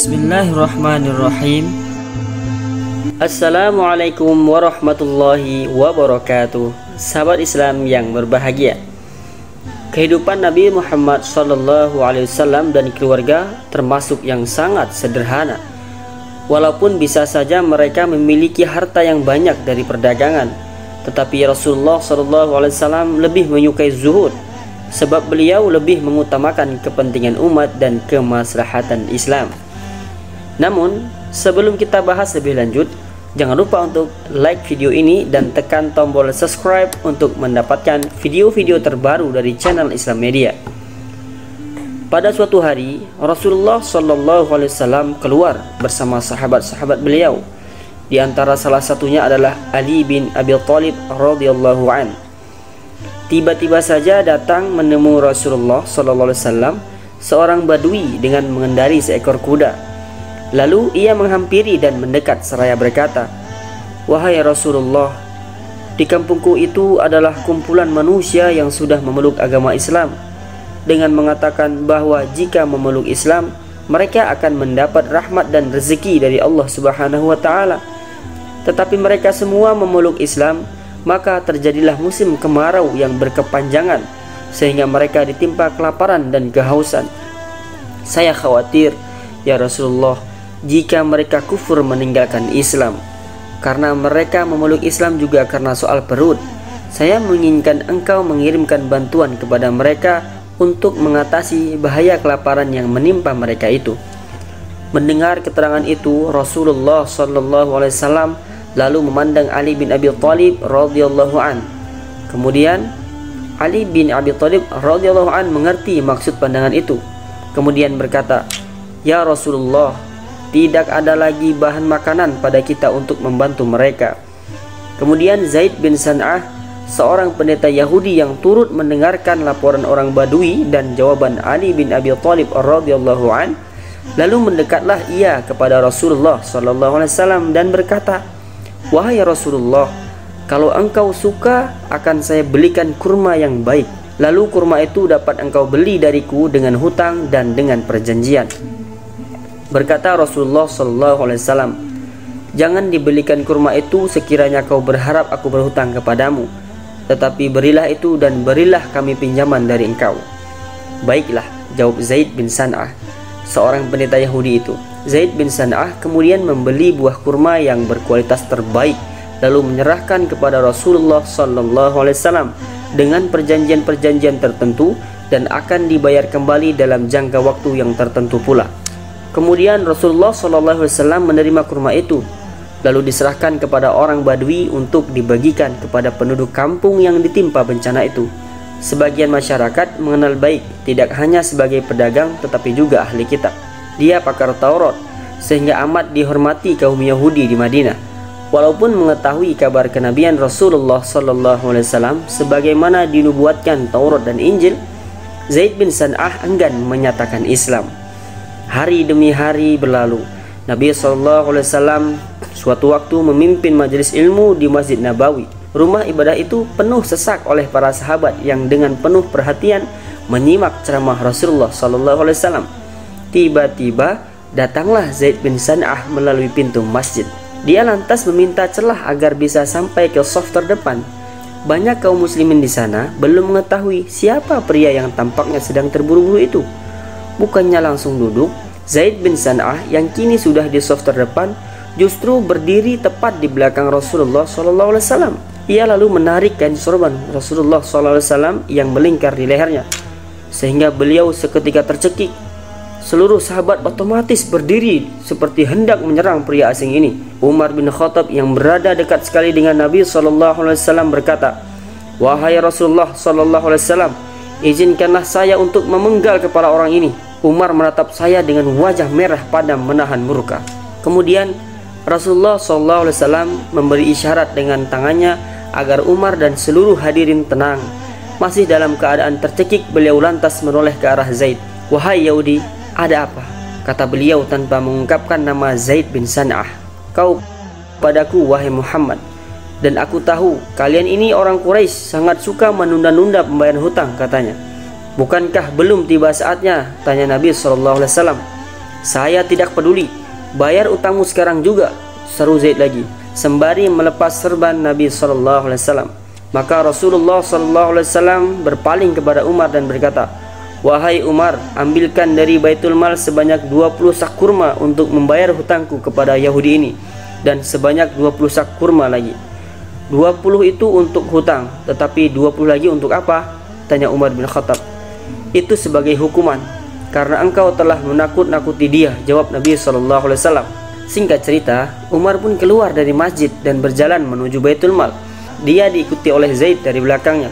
Bismillahirrahmanirrahim. Assalamualaikum warahmatullahi wabarakatuh. Sahabat Islam yang berbahagia, kehidupan Nabi Muhammad SAW dan keluarga termasuk yang sangat sederhana. Walaupun bisa saja mereka memiliki harta yang banyak dari perdagangan, tetapi Rasulullah SAW lebih menyukai zuhud, sebab beliau lebih mengutamakan kepentingan umat dan kemaslahatan Islam. Namun, sebelum kita bahas lebih lanjut, jangan lupa untuk like video ini dan tekan tombol subscribe untuk mendapatkan video-video terbaru dari channel Islam Media. Pada suatu hari, Rasulullah SAW keluar bersama sahabat-sahabat beliau. Di antara salah satunya adalah Ali bin Abi Thalib radhiyallahu an. Tiba-tiba saja datang menemui Rasulullah SAW seorang badui dengan mengendari seekor kuda. Lalu ia menghampiri dan mendekat seraya berkata, "Wahai Rasulullah, di kampungku itu adalah kumpulan manusia yang sudah memeluk agama Islam, dengan mengatakan bahwa jika memeluk Islam, mereka akan mendapat rahmat dan rezeki dari Allah Subhanahu wa Ta'ala. Tetapi mereka semua memeluk Islam, maka terjadilah musim kemarau yang berkepanjangan, sehingga mereka ditimpa kelaparan dan kehausan. Saya khawatir, ya Rasulullah, jika mereka kufur meninggalkan Islam, karena mereka memeluk Islam juga karena soal perut. Saya menginginkan engkau mengirimkan bantuan kepada mereka untuk mengatasi bahaya kelaparan yang menimpa mereka itu." Mendengar keterangan itu, Rasulullah SAW lalu memandang Ali bin Abi Thalib radhiyallahu an. Kemudian Ali bin Abi Thalib radhiyallahu an mengerti maksud pandangan itu. Kemudian berkata, "Ya Rasulullah, tidak ada lagi bahan makanan pada kita untuk membantu mereka." Kemudian Zaid bin San'ah, seorang pendeta Yahudi yang turut mendengarkan laporan orang Badui dan jawaban Ali bin Abi Thalib radhiyallahu an, lalu mendekatlah ia kepada Rasulullah SAW dan berkata, "Wahai Rasulullah, kalau engkau suka akan saya belikan kurma yang baik. Lalu kurma itu dapat engkau beli dariku dengan hutang dan dengan perjanjian." Berkata Rasulullah SAW, "Jangan dibelikan kurma itu sekiranya kau berharap aku berhutang kepadamu, tetapi berilah itu dan berilah kami pinjaman dari engkau." "Baiklah," jawab Zaid bin San'ah, seorang pendeta Yahudi itu. Zaid bin San'ah kemudian membeli buah kurma yang berkualitas terbaik, lalu menyerahkan kepada Rasulullah SAW dengan perjanjian-perjanjian tertentu dan akan dibayar kembali dalam jangka waktu yang tertentu pula. Kemudian Rasulullah SAW menerima kurma itu, lalu diserahkan kepada orang Badui untuk dibagikan kepada penduduk kampung yang ditimpa bencana itu. Sebagian masyarakat mengenal baik tidak hanya sebagai pedagang tetapi juga ahli kitab. Dia pakar Taurat, sehingga amat dihormati kaum Yahudi di Madinah. Walaupun mengetahui kabar kenabian Rasulullah SAW sebagaimana dinubuatkan Taurat dan Injil, Zaid bin San'ah enggan menyatakan Islam. Hari demi hari berlalu. Nabi SAW suatu waktu memimpin majelis ilmu di Masjid Nabawi. Rumah ibadah itu penuh sesak oleh para sahabat yang dengan penuh perhatian menyimak ceramah Rasulullah SAW. Tiba-tiba datanglah Zaid bin San'ah melalui pintu masjid. Dia lantas meminta celah agar bisa sampai ke shaf terdepan. Banyak kaum muslimin di sana belum mengetahui siapa pria yang tampaknya sedang terburu-buru itu. Bukannya langsung duduk, Zaid bin San'ah yang kini sudah di shaf terdepan justru berdiri tepat di belakang Rasulullah SAW. Ia lalu menarik kain sorban Rasulullah SAW yang melingkar di lehernya, sehingga beliau seketika tercekik. Seluruh sahabat otomatis berdiri seperti hendak menyerang pria asing ini. Umar bin Khattab yang berada dekat sekali dengan Nabi SAW berkata, "Wahai Rasulullah SAW, izinkanlah saya untuk memenggal kepala orang ini." Umar menatap saya dengan wajah merah padam menahan murka. Kemudian Rasulullah SAW memberi isyarat dengan tangannya agar Umar dan seluruh hadirin tenang. Masih dalam keadaan tercekik, beliau lantas menoleh ke arah Zaid. "Wahai Yahudi, ada apa?" kata beliau tanpa mengungkapkan nama Zaid bin San'ah. "Kau padaku, wahai Muhammad, dan aku tahu kalian ini orang Quraisy sangat suka menunda-nunda pembayaran hutang," katanya. "Bukankah belum tiba saatnya?" tanya Nabi SAW. "Saya tidak peduli, bayar utangmu sekarang juga," seru Zaid lagi, sembari melepas serban Nabi SAW. Maka Rasulullah SAW berpaling kepada Umar dan berkata, "Wahai Umar, ambilkan dari Baitul Mal sebanyak 20 sak kurma untuk membayar hutangku kepada Yahudi ini, dan sebanyak 20 sak kurma lagi." 20 itu untuk hutang, tetapi 20 lagi untuk apa? Tanya Umar bin Khattab. "Itu sebagai hukuman, karena engkau telah menakut-nakuti dia," jawab Nabi SAW. Singkat cerita, Umar pun keluar dari masjid dan berjalan menuju Baitul Mal. Dia diikuti oleh Zaid dari belakangnya.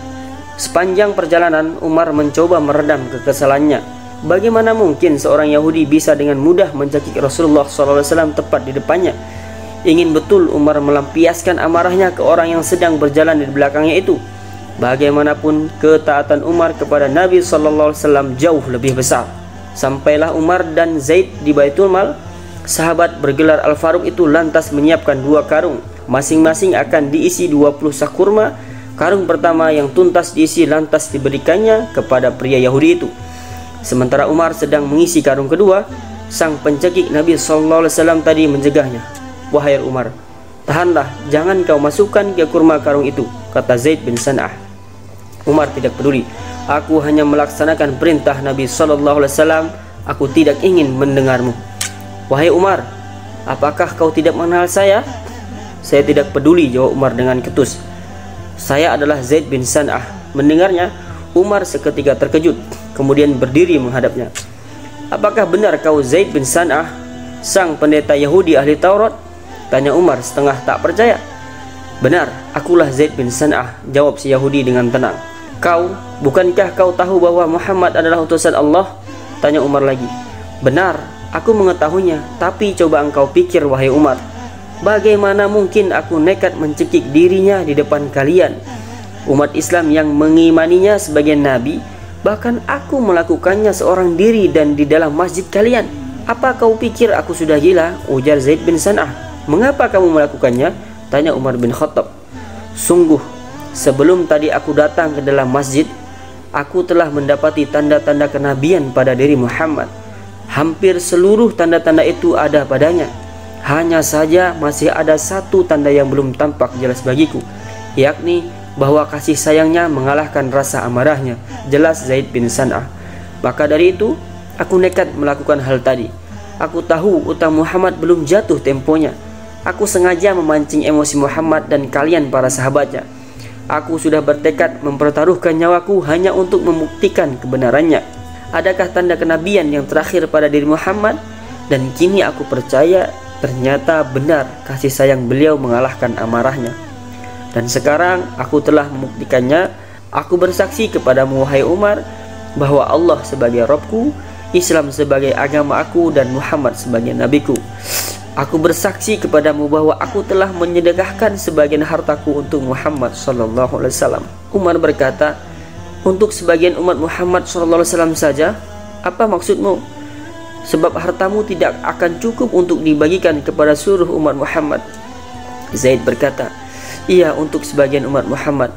Sepanjang perjalanan, Umar mencoba meredam kekesalannya. Bagaimana mungkin seorang Yahudi bisa dengan mudah mencekik Rasulullah SAW tepat di depannya? Ingin betul Umar melampiaskan amarahnya ke orang yang sedang berjalan di belakangnya itu. Bagaimanapun, ketaatan Umar kepada Nabi SAW jauh lebih besar. Sampailah Umar dan Zaid di Baitul Mal. Sahabat bergelar Al-Faruq itu lantas menyiapkan 2 karung. Masing-masing akan diisi 20 sak kurma. Karung pertama yang tuntas diisi lantas diberikannya kepada pria Yahudi itu. Sementara Umar sedang mengisi karung kedua, sang pencekik Nabi SAW tadi mencegahnya. "Wahai Umar, tahanlah, jangan kau masukkan ke kurma karung itu," kata Zaid bin San'ah. Umar tidak peduli. "Aku hanya melaksanakan perintah Nabi SAW. Aku tidak ingin mendengarmu." "Wahai Umar, apakah kau tidak mengenal saya?" "Saya tidak peduli," jawab Umar dengan ketus. "Saya adalah Zaid bin San'ah." Mendengarnya, Umar seketika terkejut, kemudian berdiri menghadapnya. "Apakah benar kau Zaid bin San'ah, sang pendeta Yahudi ahli Taurat?" tanya Umar setengah tak percaya. "Benar, akulah Zaid bin San'ah," jawab si Yahudi dengan tenang. Bukankah kau tahu bahwa Muhammad adalah utusan Allah?" tanya Umar lagi. "Benar, aku mengetahuinya, tapi coba engkau pikir, wahai Umar, bagaimana mungkin aku nekat mencekik dirinya di depan kalian, umat Islam yang mengimaninya sebagai nabi, bahkan aku melakukannya seorang diri dan di dalam masjid kalian. Apa kau pikir aku sudah gila?" ujar Zaid bin San'ah. "Mengapa kamu melakukannya?" tanya Umar bin Khattab. "Sungguh, sebelum tadi aku datang ke dalam masjid, aku telah mendapati tanda-tanda kenabian pada diri Muhammad. Hampir seluruh tanda-tanda itu ada padanya. Hanya saja masih ada satu tanda yang belum tampak jelas bagiku, yakni bahwa kasih sayangnya mengalahkan rasa amarahnya," jelas Zaid bin San'ah. "Maka dari itu, aku nekat melakukan hal tadi. Aku tahu utang Muhammad belum jatuh temponya. Aku sengaja memancing emosi Muhammad dan kalian para sahabatnya. Aku sudah bertekad mempertaruhkan nyawaku hanya untuk membuktikan kebenarannya. Adakah tanda kenabian yang terakhir pada diri Muhammad? Dan kini aku percaya ternyata benar kasih sayang beliau mengalahkan amarahnya. Dan sekarang aku telah membuktikannya. Aku bersaksi kepadamu, wahai Umar, bahwa Allah sebagai Rabbku, Islam sebagai agama aku, dan Muhammad sebagai nabiku. Aku bersaksi kepadamu bahwa aku telah menyedekahkan sebagian hartaku untuk Muhammad SAW." Umar berkata, "Untuk sebagian umat Muhammad SAW saja? Apa maksudmu? Sebab hartamu tidak akan cukup untuk dibagikan kepada seluruh umat Muhammad." Zaid berkata, "Iya, untuk sebagian umat Muhammad."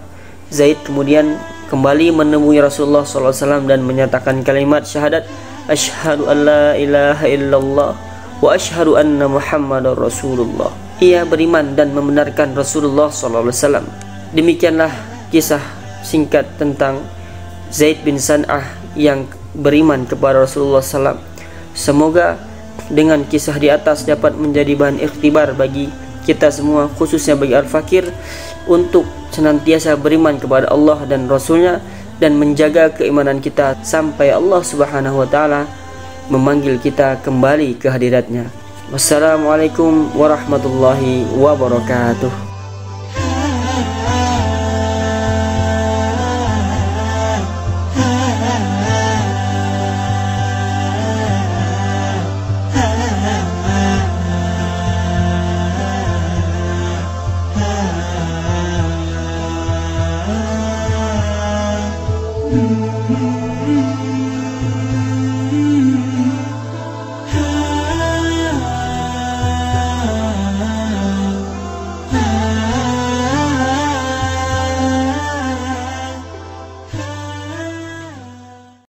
Zaid kemudian kembali menemui Rasulullah SAW dan menyatakan kalimat syahadat, "Asyhadu an la ilaha illallah wa asyhadu anna Muhammadar Rasulullah." Ia beriman dan membenarkan Rasulullah SAW. Demikianlah kisah singkat tentang Zaid bin San'ah yang beriman kepada Rasulullah SAW. Semoga dengan kisah di atas dapat menjadi bahan ikhtibar bagi kita semua, khususnya bagi Al-Fakir, untuk senantiasa beriman kepada Allah dan Rasulnya dan menjaga keimanan kita sampai Allah Subhanahu wa Ta'ala memanggil kita kembali ke hadiratnya. Wassalamualaikum warahmatullahi wabarakatuh. Mm-hmm.